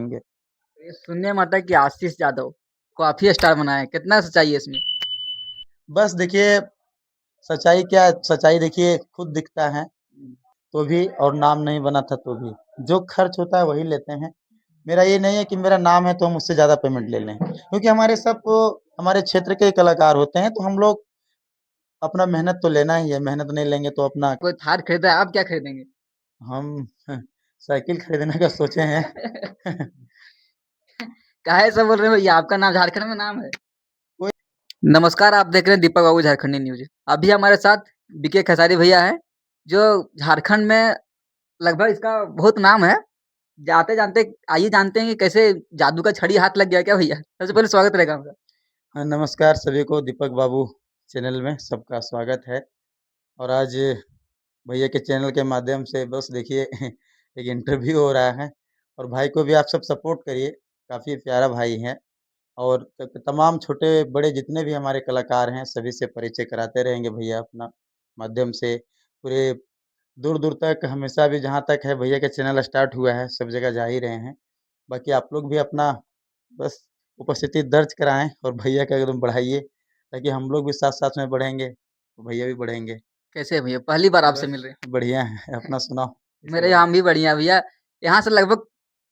होंगे। ये सुनने में आता है कि आशीष यादव काफी स्टार बना है, कितना सच्चाई है इसमें? बस देखिए, सच्चाई क्या है, सच्चाई देखिए खुद दिखता है तो भी, और नाम नहीं बना था तो भी। जो खर्च होता है वही लेते हैं। मेरा ये नहीं है कि मेरा नाम है तो हम उससे ज़्यादा पेमेंट ले लें, क्योंकि हमारे सब हमारे क्षेत्र के कलाकार होते हैं, तो हम लोग अपना मेहनत तो लेना ही है, मेहनत नहीं लेंगे तो अपना। कोई थार खरीदा है, आप क्या खरीदेंगे? हम साइकिल खरीदने का सोचे हैं। काहे ऐसा बोल रहे हो भैया, आपका नाम झारखंड में नाम है? कोई नमस्कार, आप देख रहे हैं दीपक बाबू झारखंडी न्यूज। अभी हमारे साथ बीके खेसारी भैया हैं, जो झारखंड में लगभग इसका बहुत नाम है। जाते जानते आइए जानते हैं कि कैसे जादू का छड़ी हाथ लग गया क्या भैया। सबसे पहले स्वागत रहेगा आपका। हाँ, नमस्कार सभी को, दीपक बाबू चैनल में सबका स्वागत है। और आज भैया के चैनल के माध्यम से बस देखिए एक इंटरव्यू हो रहा है, और भाई को भी आप सब सपोर्ट करिए, काफ़ी प्यारा भाई है। और तमाम छोटे बड़े जितने भी हमारे कलाकार हैं सभी से परिचय कराते रहेंगे भैया अपना माध्यम से, पूरे दूर दूर तक। हमेशा भी जहाँ तक है भैया का चैनल स्टार्ट हुआ है सब जगह जा ही रहे हैं। बाकी आप लोग भी अपना बस उपस्थिति दर्ज कराएं और भैया का एकदम बढ़ाइए, ताकि हम लोग भी साथ साथ में बढ़ेंगे तो भैया भी बढ़ेंगे। कैसे हैं भैया, पहली बार आपसे बस मिल रहे हैं। बढ़िया है, अपना सुनाओ इसके मेरे बारे में। यहाँ भी बढ़िया भैया। यहाँ से लगभग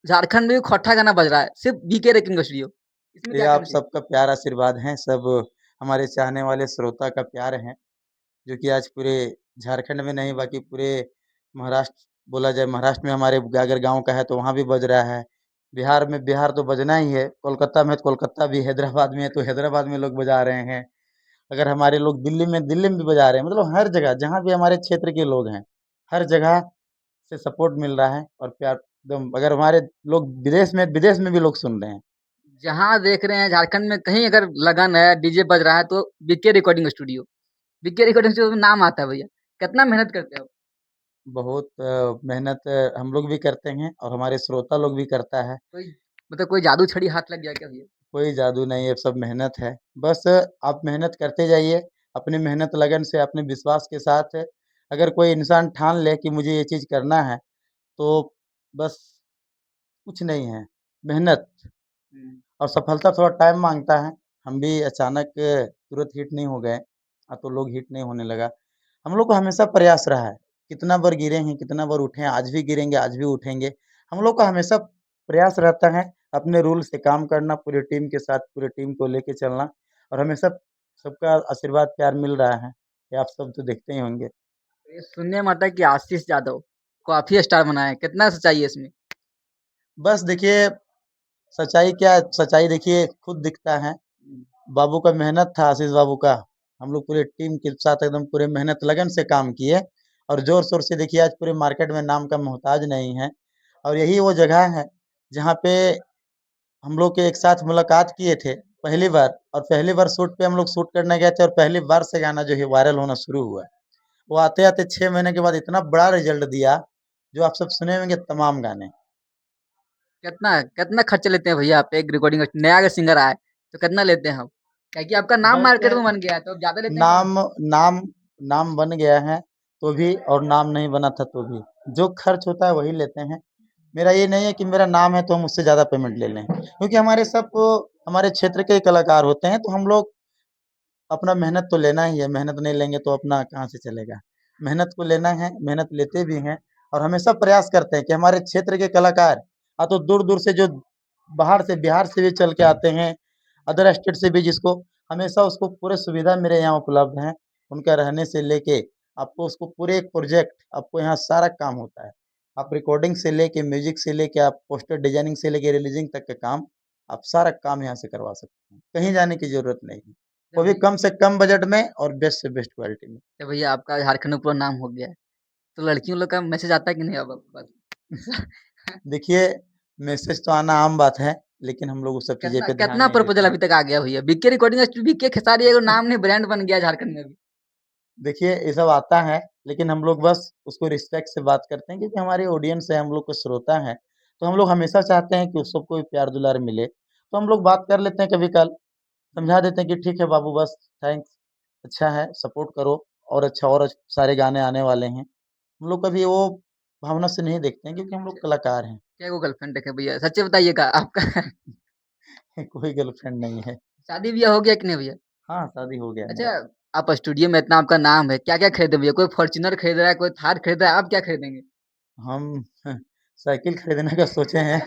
झारखंड में भी खोटा गाना बज रहा है, सिर्फ बीके रेकॉर्डिंग स्टूडियो। इसमें ये क्या आप कहना चाहिए? सबका प्यार आशीर्वाद है, सब हमारे चाहने वाले श्रोता का प्यार है, जो कि आज पूरे झारखंड में नहीं बाकी पूरे महाराष्ट्र, बोला जाए महाराष्ट्र में हमारे अगर गांव का है तो वहाँ भी बज रहा है। बिहार में बिहार तो बजना ही है, कोलकाता में तो कोलकाता भी, हैदराबाद में है तो हैदराबाद में लोग बजा रहे हैं। अगर हमारे लोग दिल्ली में भी बजा रहे हैं, मतलब हर जगह जहाँ भी हमारे क्षेत्र के लोग हैं, हर जगह से सपोर्ट मिल रहा है और प्यार एकदम। अगर हमारे लोग विदेश में भी लोग सुन रहे हैं। जहाँ देख रहे हैं झारखंड में कहीं अगर लगन है, डीजे बज रहा है तो BK recording studio. BK recording studio में नाम आता है भैया। कितना मेहनत करते हो? बहुत मेहनत हम लोग भी करते हैं और हमारे श्रोता लोग भी करता है। कोई मतलब कोई जादू छड़ी हाथ लग गया क्या भैया? कोई जादू नहीं है, सब मेहनत है। बस आप मेहनत करते जाइए, अपनी मेहनत लगन से, अपने विश्वास के साथ। अगर कोई इंसान ठान ले कि मुझे ये चीज़ करना है, तो बस कुछ नहीं है, मेहनत। हम्म। और सफलता थोड़ा टाइम मांगता है। हम भी अचानक तुरंत हिट नहीं हो गए, तो लोग हिट नहीं होने लगा। हम लोग को हमेशा प्रयास रहा है, कितना बार गिरे हैं, कितना बार उठे हैं, आज भी गिरेंगे, आज भी उठेंगे। हम लोग का हमेशा प्रयास रहता है अपने रूल से काम करना, पूरी टीम के साथ, पूरी टीम को लेके चलना। और हमेशा सबका आशीर्वाद प्यार मिल रहा है, ये आप सब तो देखते ही होंगे। ये सुनने में आता है कि आशीष यादव काफी स्टार बना है, कितना सच्चाई है इसमें? बस देखिए, सच्चाई क्या है, सच्चाई देखिए खुद दिखता है। बाबू का मेहनत था, आशीष बाबू का। हम लोग पूरे टीम के साथ एकदम पूरे मेहनत लगन से काम किए, और जोर शोर से देखिए आज पूरे मार्केट में नाम का मोहताज नहीं है। और यही वो जगह है जहाँ पे हम लोग के एक साथ मुलाकात किए थे पहली बार, और पहली बार शूट पे हम लोग शूट करने गए थे, और पहली बार से गाना जो है वायरल होना शुरू हुआ। वो आते आते 6 महीने के बाद इतना बड़ा रिजल्ट दिया, जो आप सब सुने होंगे तमाम गाने। कितना कितना खर्चा लेते हैं भैया आप एक रिकॉर्डिंग? नया अगर सिंगर आए तो कितना लेते हैं हम? क्या कि आपका नाम बस मार्केट में बन गया है तो अब ज्यादा लेते हैं कि नहीं? नाम नाम नाम बन गया है तो भी, और नाम नहीं बना था तो भी। जो खर्च होता है वही लेते हैं। मेरा ये नहीं है कि मेरा नाम है तो हम उससे ज़्यादा पेमेंट ले लें, क्योंकि हमारे सब हमारे क्षेत्र के कलाकार होते हैं, तो हम लोग अपना मेहनत तो लेना ही है, मेहनत नहीं लेंगे तो अपना कहाँ से चलेगा। मेहनत को लेना है, मेहनत लेते भी हैं। और हमेशा प्रयास करते हैं कि हमारे क्षेत्र के कलाकार, तो दूर दूर से जो बाहर से, बिहार से भी चल के आते हैं, अदर स्टेट से भी, जिसको हमेशा उसको पूरे सुविधा मेरे यहाँ उपलब्ध हैं। उनका रहने से लेके आपको उसको पूरे एक प्रोजेक्ट, आपको यहाँ सारा काम होता है। आप रिकॉर्डिंग से लेके, म्यूजिक से लेके, आप पोस्टर डिजाइनिंग से लेके रिलीजिंग तक का काम, आप सारा काम यहाँ से करवा सकते हैं, कहीं जाने की जरूरत नहीं है। अच्छा वो भी भैया। कम से कम बजट में और बेस्ट से बेस्ट क्वालिटी में। अच्छा भैया, आपका झारखंड में पूरा नाम हो गया है, तो लड़कियों लोग का मैसेज आता है कि नहीं अब आपके पास? देखिए, मैसेज तो आना आम बात है, लेकिन हम लोग उस सब चीज़ें कितना पे ध्यान कितना नहीं देते प्रपोजल हैं। अभी तक आ गया भैया? बीके रिकॉर्डिंग बीके खेसारी एगो नाम नहीं, ब्रांड बन गया झारखंड में भी। देखिए, ये सब आता है, लेकिन हम लोग बस उसको रिस्पेक्ट से बात करते हैं, क्योंकि हमारी ऑडियंस है, हम लोग के श्रोता हैं। तो हम लोग हमेशा चाहते हैं कि उस सबको भी प्यार दुलार मिले, तो हम लोग बात कर लेते हैं कभी कल, समझा देते हैं कि ठीक है बाबू, बस थैंक्स, अच्छा है, सपोर्ट करो, और अच्छा, और सारे गाने आने वाले हैं। हम लोग कभी वो भावना से नहीं देखते हैं, क्योंकि हम लोग अच्छा, कलाकार हैं। क्या वो गर्लफ्रेंड रखे भैया? सच्ची बताइएगा आपका कोई गर्लफ्रेंड नहीं है। शादी-ब्याह हो गया कि नहीं भैया? हाँ, शादी हो गया है अच्छा, मेरा। आप स्टूडियो में इतना आपका नाम है, क्या-क्या खरीदे भैया? कोई फॉर्च्यूनर खरीद रहा है, कोई थार खरीद रहा है, आप क्या खरीदेंगे? हम साइकिल खरीदने का सोचे हैं।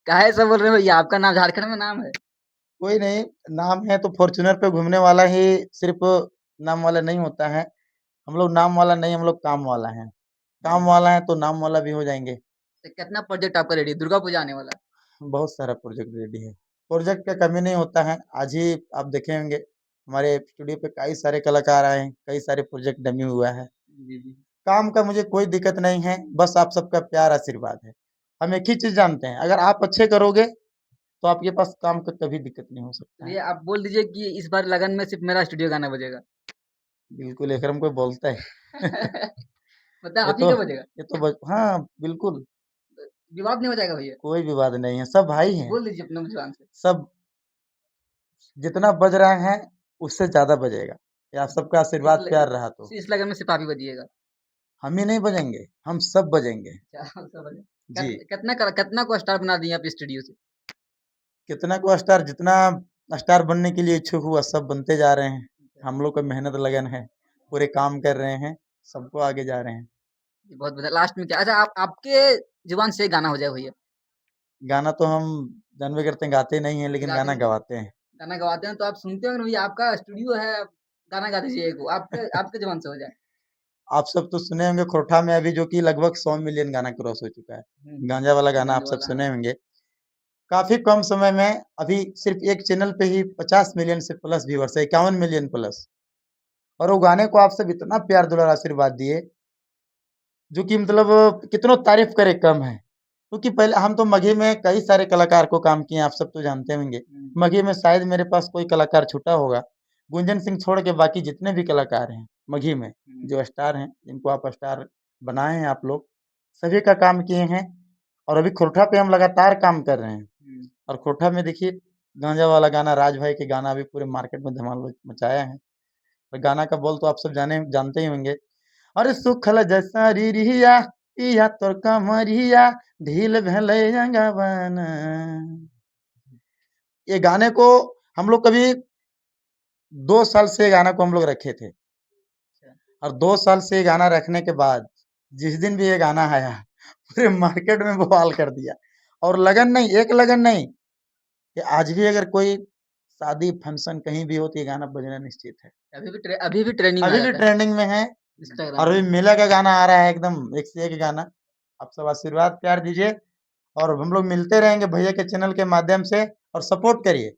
काहे ऐसा बोल रहे हो भैया? आपका नाम झारखंड में नाम है। कोई नहीं, नाम है तो फॉर्च्यूनर पे घूमने वाला ही सिर्फ़ नाम वाला नहीं होता है। हम लोग नाम वाला नहीं, हम लोग काम वाला हैं। काम वाला है तो नाम वाला भी हो जाएँगे। तो कितना प्रोजेक्ट आपका रेडी है? दुर्गा पूजा आने वाला है। बहुत सारा प्रोजेक्ट रेडी है। प्रोजेक्ट का कमी नहीं होता है। आज ही आप देखे होंगे हमारे स्टूडियो पे कई सारे कलाकार आए हैं, कई सारे प्रोजेक्ट डमी हुआ है। जी, जी। काम का मुझे कोई दिक्कत नहीं है, बस आप सबका प्यार आशीर्वाद है। हम एक ही चीज़ जानते हैं, अगर आप अच्छे करोगे तो आपके पास काम का कभी दिक्कत नहीं हो सकता है। चलिए आप बोल दीजिए कि इस बार लगन में सिर्फ़ मेरा स्टूडियो गाना बजेगा। बिल्कुल, एकरम कोई बोलता है। मतलब ये आप ही तो का बजेगा? ये तो ब हाँ, बिल्कुल, विवाद नहीं हो जाएगा भैया? कोई विवाद नहीं है, सब भाई हैं। बोल दीजिए अपने जुबान से। सब जितना बज रहा है, उससे ज़्यादा बजेगा। ये आप सबका इस आशीर्वाद ल प्यार रहा तो। इस लगन में सिर्फ़ आप ही बजिएगा। हम ही नहीं बजेंगे, हम सब बजेंगे। अच्छा समझ गए। जी, कितना को स्टार बना दिए आप स्टूडियो से? कितना को स्टार जितना स्टार बनने के लिए इच्छुक हुआ सब बनते जा रहे हैं। हम लोग का मेहनत लगन है, पूरे काम कर रहे हैं, सबको आगे जा रहे हैं। जी, बहुत बढ़िया। लास्ट में क्या अच्छा आप आपके जुबान से एक गाना हो जाए भैया। गाना तो हम जानबे करते हैं गाते नहीं हैं, लेकिन गाते गाना नहीं गवाते हैं। गाना गवाते हैं तो आप सुनते होंगे ना भैया आपका स्टूडियो है, गाना गा दीजिए एक वो आपके आपके जुबान से हो जाए। आप सब तो सुने होंगे खोरठा में अभी जो कि लगभग 100 मिलियन गाना क्रॉस हो चुका है। गांजा वाला गाना आप गांजा सब वाला सुने हाँ। होंगे। काफ़ी कम समय में अभी सिर्फ़ एक चैनल पे ही 50 मिलियन से प्लस व्यूअर्स है, 51 मिलियन प्लस। और वो गाने को आप सब इतना प्यार दुलार आशीर्वाद दिए, जो कि मतलब कितनों तारीफ़ करे कम है। क्योंकि पहले हम तो मगही में कई सारे कलाकार को काम किए हैं, आप सब तो जानते होंगे। हुँ, मगही में शायद मेरे पास कोई कलाकार छूटा होगा। गुंजन सिंह छोड़ के बाकी जितने भी कलाकार हैं मगही में, हुँ, जो स्टार हैं, जिनको आप स्टार बनाए हैं आप लोग, सभी का काम किए हैं। और अभी खोरठा पे हम लगातार काम कर रहे हैं। हुँ। और खोरठा में देखिए गांजा वाला गाना राज भाई के गाना अभी पूरे मार्केट में धमाल मचाया है। और गाना का बोल तो आप सब जानते ही होंगे। अरे सुखल जैसा रिरिया पिया तोर कमरिया ढील भेलै अंगवाना। ये गाने को हम लोग कभी 2 साल से ये गाना को हम लोग रखे थे। अच्छा, और 2 साल से ये गाना रखने के बाद जिस दिन भी ये गाना आया पूरे मार्केट में बवाल कर दिया। और लगन नहीं, एक लगन नहीं, कि आज भी अगर कोई शादी फंक्शन कहीं भी हो तो ये गाना बजना निश्चित है। अभी भी ट्रेनिंग में आ अभी भी जाता है ट्रेंडिंग में है। इंस्टाग्राम और पे। अभी मेला का गाना आ रहा है एकदम एक से एक गाना। आप सब आशीर्वाद प्यार दीजिए और हम लोग मिलते रहेंगे भैया के चैनल के माध्यम से और सपोर्ट करिए।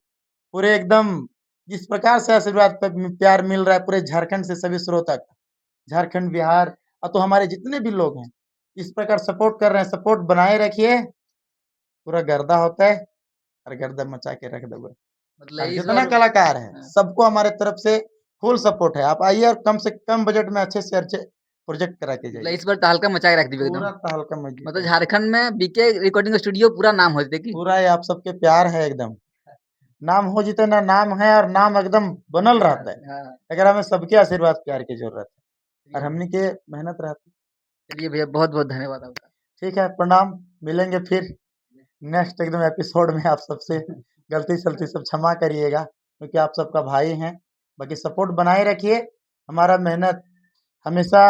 पूरे एकदम जिस प्रकार से आशीर्वाद प्यार मिल रहा है पूरे झारखंड से सभी श्रोता का, झारखंड, बिहार और तो हमारे जितने भी लोग हैं, इस प्रकार सपोर्ट कर रहे हैं, सपोर्ट बनाए रखिए। पूरा गर्दा होता है और गर्दा मचा के रख दोगे। मतलब और इस जितना बार कलाकार है, हाँ, सबको हमारे तरफ से फुल सपोर्ट है। आप आइए और कम से कम बजट में अच्छे से अच्छे प्रोजेक्ट करा के मतलब जाइए। इस बार तहलका मचा के रख दिए एकदम। पूरा तहलका मच मतलब झारखंड में बीके रिकॉर्डिंग स्टूडियो पूरा नाम हो देखी। पूरा ये आप सबके प्यार है एकदम। नाम हो जितना ना नाम है और नाम एकदम बनल बना रहता है। रहता है, हाँ। अगर हमें सबके आशीर्वाद प्यार की जरूरत है चलिए और हमनी के मेहनत रहती। चलिए भैया बहुत-बहुत धन्यवाद आपका। ठीक है, प्रणाम। मिलेंगे फिर नेक्स्ट एकदम एपिसोड में आप सबसे। गलती सलती सब क्षमा करिएगा क्योंकि आप सबका भाई हैं। बाकी सपोर्ट बनाए रखिए। हमारा मेहनत हमेशा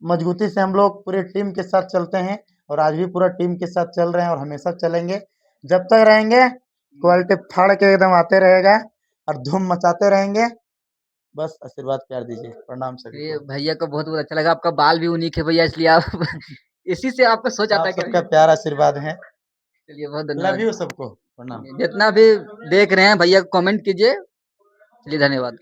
मजबूती से हम लोग पूरे टीम के साथ चलते हैं और आज भी पूरा टीम के साथ चल रहे हैं और हमेशा चलेंगे। जब तक रहेंगे क्वालिटी फाड़ के एकदम आते रहेगा और धूम मचाते रहेंगे। बस आशीर्वाद प्यार दीजिए। प्रणाम सभी चलिए को। भैया को बहुत-बहुत अच्छा लगा। आपका बाल भी यूनिक है भैया इसलिए आप इसी से आपका सोच आता आप है कि सबका भैया प्यार आशीर्वाद है। चलिए बहुत लव धन्यवाद। यू सबको। प्रणाम। जितना भी देख रहे हैं भैया को कमेंट कीजिए। चलिए धन्यवाद।